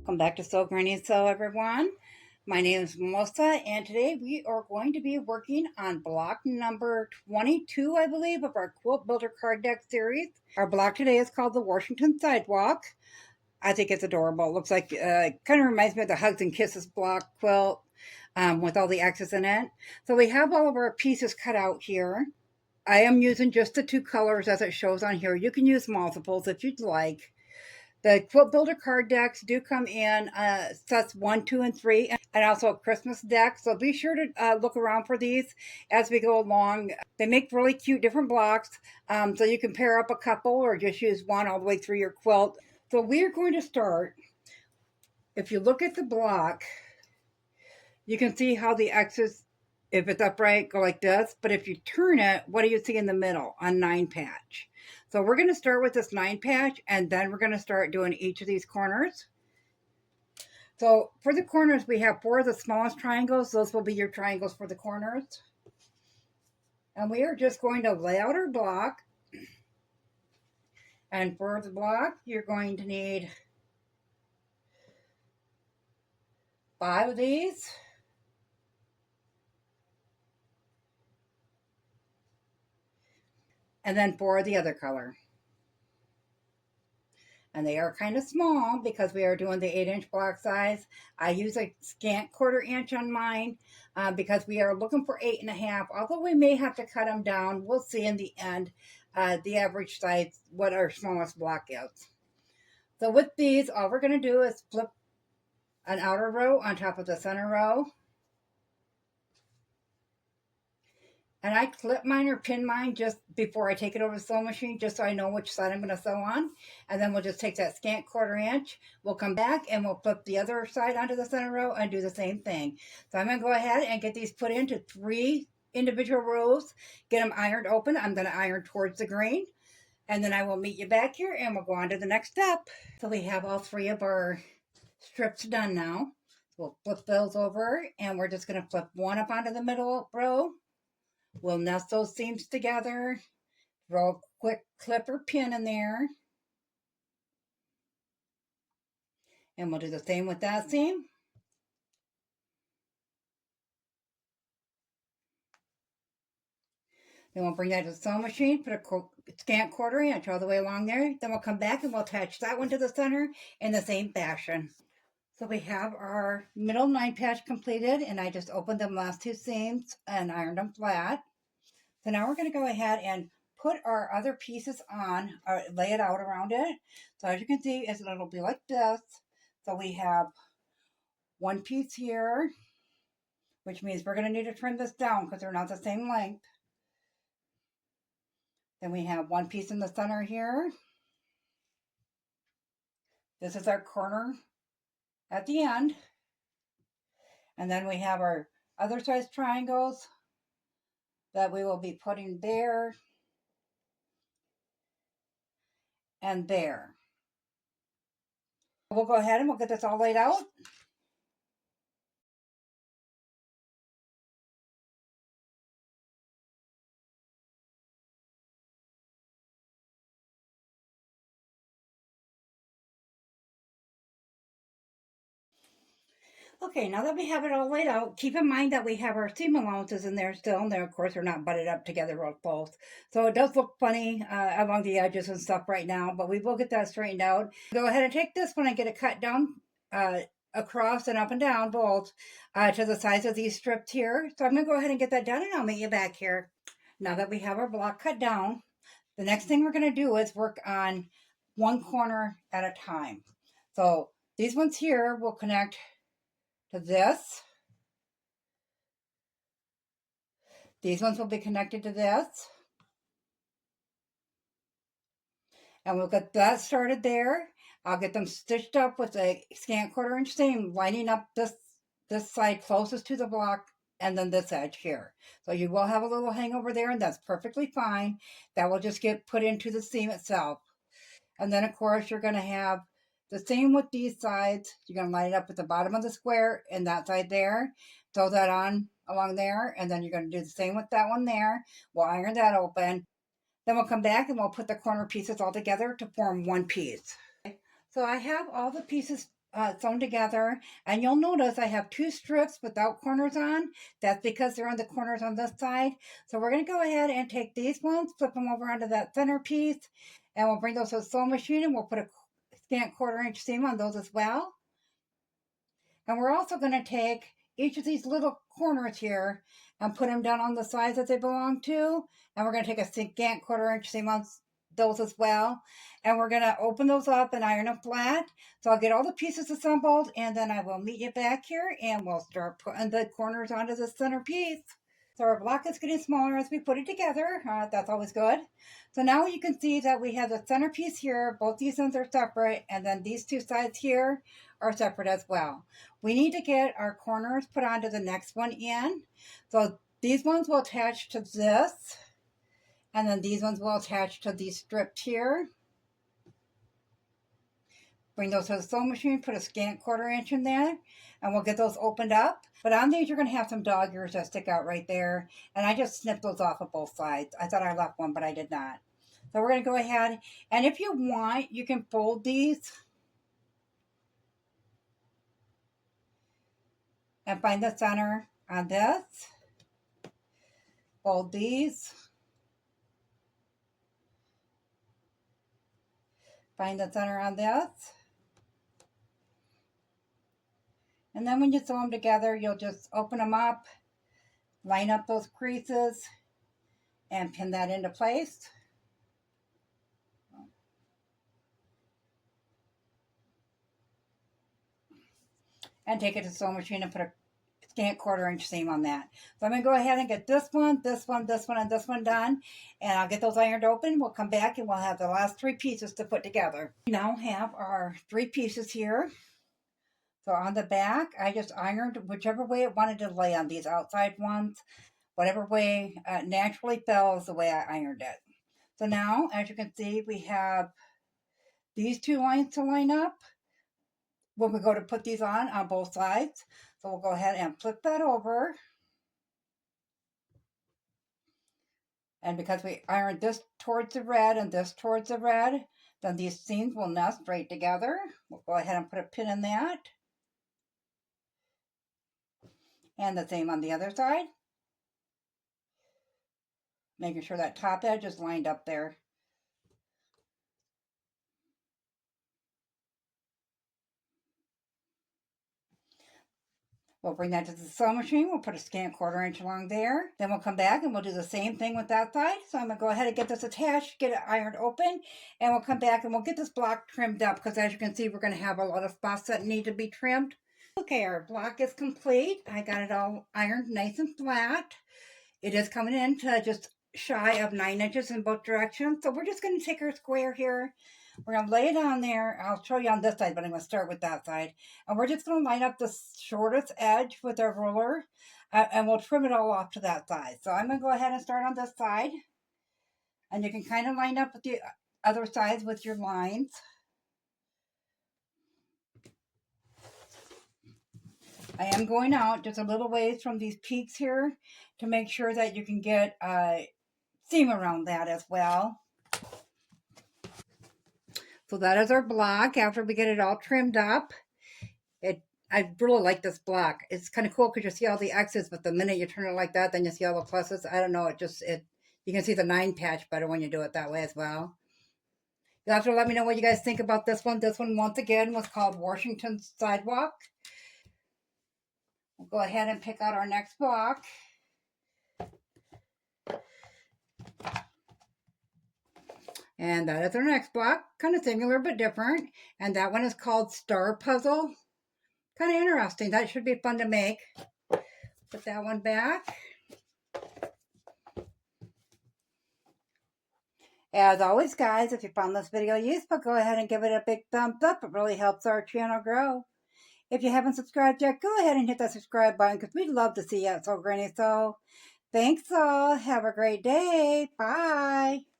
Welcome back to Sew Granny and Sew, everyone. My name is Melissa, and today we are going to be working on block number 22, I believe, of our Quilt Builder Card Deck series. Our block today is called the Washington Sidewalk. I think it's adorable. It looks like, kind of reminds me of the Hugs and Kisses block quilt with all the X's in it. So we have all of our pieces cut out here. I am using just the two colors as it shows on here. You can use multiples if you'd like. The Quilt Builder card decks do come in sets 1, 2, and 3, and also a Christmas deck. So be sure to look around for these as we go along. They make really cute different blocks, so you can pair up a couple or just use one all the way through your quilt. So we're going to start. If you look at the block, you can see how the X's, if it's upright, go like this. But if you turn it, what do you see in the middle? A 9 patch. So we're going to start with this 9 patch, and then we're going to start doing each of these corners. So for the corners, we have 4 of the smallest triangles. Those will be your triangles for the corners. And we are just going to lay out our block. And for the block, you're going to need 5 of these. And then 4 of the other color. And they are kind of small because we are doing the 8-inch block size. I use a scant 1/4 inch on mine because we are looking for 8.5, although we may have to cut them down. We'll see in the end the average size, what our smallest block is. So with these, all we're going to do is flip an outer row on top of the center row. And I clip mine or pin mine just before I take it over the sewing machine, just so I know which side I'm going to sew on. And then we'll just take that scant 1/4 inch. We'll come back and we'll flip the other side onto the center row and do the same thing. So I'm going to go ahead and get these put into 3 individual rows, get them ironed open. I'm going to iron towards the grain. And then I will meet you back here and we'll go on to the next step. So we have all 3 of our strips done now. We'll flip those over and we're just going to flip one up onto the middle row. We'll nest those seams together, throw a quick clip or pin in there, and we'll do the same with that seam. Then we'll bring that to the sewing machine, put a scant 1/4 inch all the way along there. Then we'll come back and we'll attach that one to the center in the same fashion. So we have our middle 9 patch completed, and I just opened the last 2 seams and ironed them flat. So now we're going to go ahead and put our other pieces on, or lay it out around it. So as you can see, it'll be like this. So we have 1 piece here, which means we're going to need to trim this down because they're not the same length. Then we have 1 piece in the center here. This is our corner at the end. And then we have our other size triangles that we will be putting there and there. We'll go ahead and we'll get this all laid out. Okay, now that we have it all laid out, keep in mind that we have our seam allowances in there still, and of course, they're not butted up together real close. So it does look funny along the edges and stuff right now, but we will get that straightened out. Go ahead and take this one and get it cut down across and up and down both to the size of these strips here. So I'm going to go ahead and get that done, and I'll meet you back here. Now that we have our block cut down, the next thing we're going to do is work on one corner at a time. So these ones here will connect to this. These ones will be connected to this. And we'll get that started there. I'll get them stitched up with a scant 1/4 inch seam, lining up this side closest to the block and then this edge here. So you will have a little hangover there, and that's perfectly fine. That will just get put into the seam itself. And then of course you're going to have the same with these sides. You're going to line it up at the bottom of the square and that side there. Sew that on along there, and then you're going to do the same with that one there. We'll iron that open. Then we'll come back and we'll put the corner pieces all together to form one piece. So I have all the pieces sewn together, and you'll notice I have two strips without corners on. That's because they're on the corners on this side. So we're going to go ahead and take these ones, flip them over onto that center piece, and we'll bring those to the sewing machine, and we'll put a scant 1/4 inch seam on those as well. And we're also going to take each of these little corners here and put them down on the sides that they belong to. And we're going to take a scant 1/4 inch seam on those as well. And we're going to open those up and iron them flat. So I'll get all the pieces assembled, and then I will meet you back here and we'll start putting the corners onto the center piece. So our block is getting smaller as we put it together. That's always good. So now you can see that we have the center piece here. Both these ends are separate, and then these two sides here are separate as well. We need to get our corners put onto the next one in. So these ones will attach to this, and then these ones will attach to these strips here. Bring those to the sewing machine, put a scant 1/4 inch in there, and we'll get those opened up. But on these, you're going to have some dog ears that stick out right there. And I just snipped those off of both sides. I thought I left one, but I did not. So we're going to go ahead, and if you want, you can fold these and find the center on this. Fold these. Find the center on this. And then when you sew them together, you'll just open them up, line up those creases, and pin that into place. And take it to the sewing machine and put a scant 1/4 inch seam on that. So I'm going to go ahead and get this one, this one, this one, and this one done. And I'll get those ironed open. We'll come back and we'll have the last three pieces to put together. We now have our three pieces here. So on the back, I just ironed whichever way it wanted to lay on these outside ones. Whatever way naturally fell is the way I ironed it. So now, as you can see, we have these two lines to line up when we go to put these on both sides. So we'll go ahead and flip that over. And because we ironed this towards the red and this towards the red, then these seams will nest right together. We'll go ahead and put a pin in that. And the same on the other side. Making sure that top edge is lined up there. We'll bring that to the sewing machine. We'll put a scant 1/4 inch along there. Then we'll come back and we'll do the same thing with that side. So I'm going to go ahead and get this attached, get it ironed open, and we'll come back and we'll get this block trimmed up because as you can see, we're going to have a lot of spots that need to be trimmed. Okay, our block is complete. I got it all ironed nice and flat. It is coming in to just shy of 9 inches in both directions. So we're just going to take our square here. We're going to lay it on there. I'll show you on this side, but I'm going to start with that side. And we're just going to line up the shortest edge with our ruler, and we'll trim it all off to that side. So I'm going to go ahead and start on this side. And you can kind of line up with the other sides with your lines. I am going out just a little ways from these peaks here to make sure that you can get a seam around that as well. So that is our block after we get it all trimmed up. I really like this block. It's kind of cool because you see all the X's, but the minute you turn it like that, then you see all the pluses. I don't know, you can see the 9 patch better when you do it that way as well. You'll have to let me know what you guys think about this one. This one, once again, was called Washington's Sidewalk. We'll go ahead and pick out our next block. And that is our next block, kind of similar but different. And that one is called Star Puzzle. Kind of interesting. That should be fun to make. Put that one back. As always, guys, if you found this video useful, go ahead and give it a big thumbs up. It really helps our channel grow. If you haven't subscribed yet, go ahead and hit that subscribe button because we'd love to see you at So Granny So. Thanks all. Have a great day. Bye.